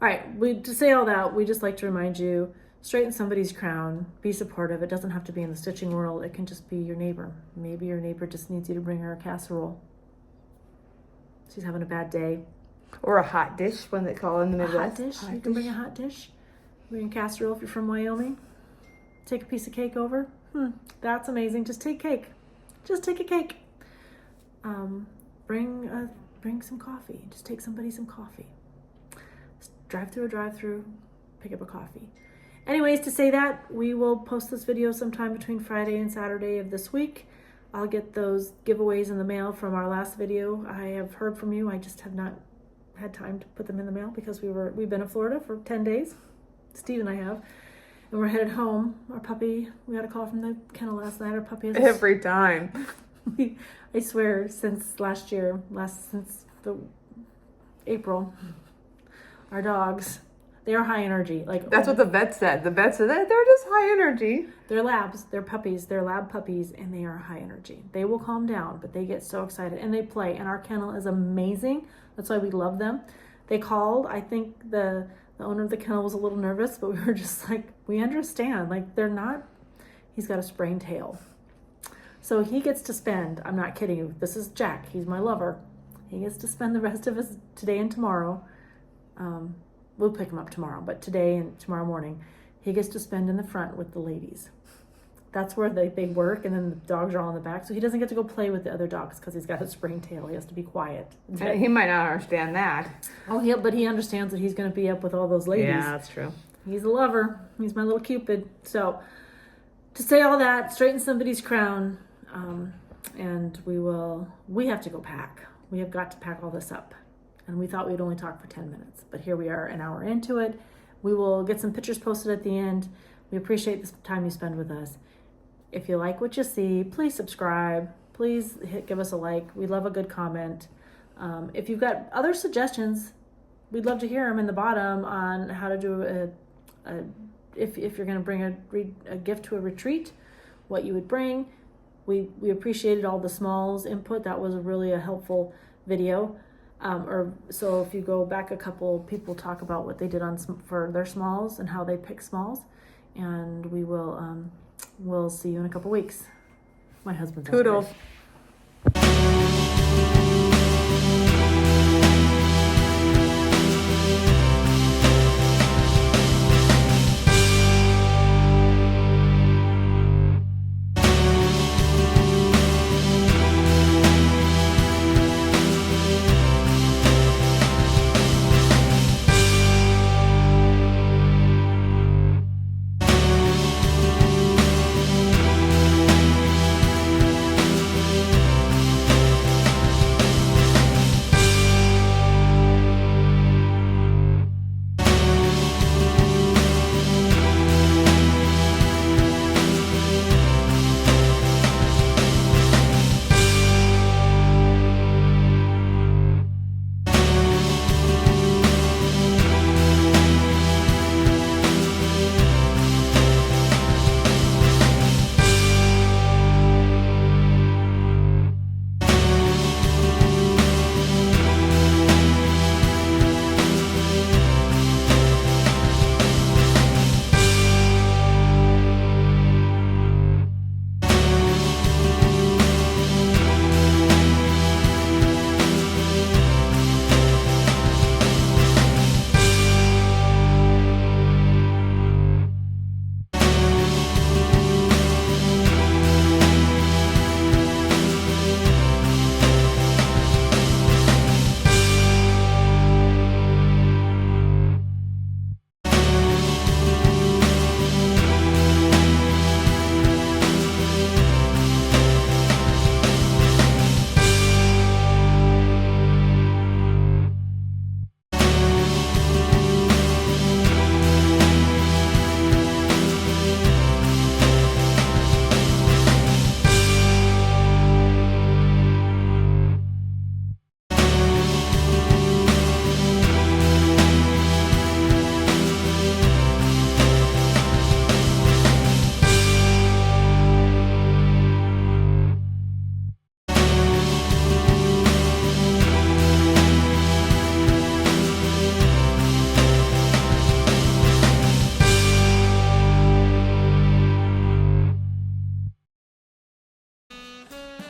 right. To say all that, we just like to remind you, straighten somebody's crown, be supportive. It doesn't have to be in the stitching world. It can just be your neighbor. Maybe your neighbor just needs you to bring her a casserole. She's having a bad day. Or a hot dish, when they call in the Midwest. A hot dish. You can bring a hot dish. Bring a casserole if you're from Wyoming. Take a piece of cake over. That's amazing. Just take cake. Just take a cake. Bring some coffee. Just take somebody some coffee. Drive through a drive-through. Pick up a coffee. Anyways, to say that, we will post this video sometime between Friday and Saturday of this week. I'll get those giveaways in the mail from our last video. I have heard from you. I just have not had time to put them in the mail because we've been in Florida for 10 days. Steve and I have. And we're headed home. Our puppy, we got a call from the kennel last night. Our puppy has every time. I swear, since since April, our dogs, they are high energy. Like that's what the vet said. The vet said that they're just high energy. They're labs. They're puppies. They're lab puppies, and they are high energy. They will calm down, but they get so excited and they play. And our kennel is amazing. That's why we love them. They called. I think the The owner of the kennel was a little nervous, but we were just like, we understand. Like, they're not, he's got a sprained tail. So he gets to spend, I'm not kidding you, this is Jack, he's my lover. He gets to spend the rest of his today and tomorrow. We'll pick him up tomorrow, but today and tomorrow morning, he gets to spend in the front with the ladies. That's where they work, and then the dogs are all in the back. So he doesn't get to go play with the other dogs because he's got a sprained tail. He has to be quiet. He might not understand that. Oh, but he understands that he's going to be up with all those ladies. Yeah, that's true. He's a lover. He's my little Cupid. So to say all that, straighten somebody's crown, and we have to go pack. We have got to pack all this up. And we thought we'd only talk for 10 minutes, but here we are an hour into it. We will get some pictures posted at the end. We appreciate the time you spend with us. If you like what you see, please subscribe. Please give us a like. We love a good comment. If you've got other suggestions, we'd love to hear them in the bottom on how to do if you're going to bring a gift to a retreat, what you would bring. We appreciated all the smalls input. That was really a helpful video. So if you go back a couple, people talk about what they did for their smalls and how they pick smalls. And we will we'll see you in a couple weeks. My husband's Toodles.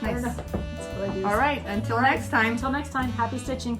Nice. That's what I do. All right, until next time. Until next time, happy stitching.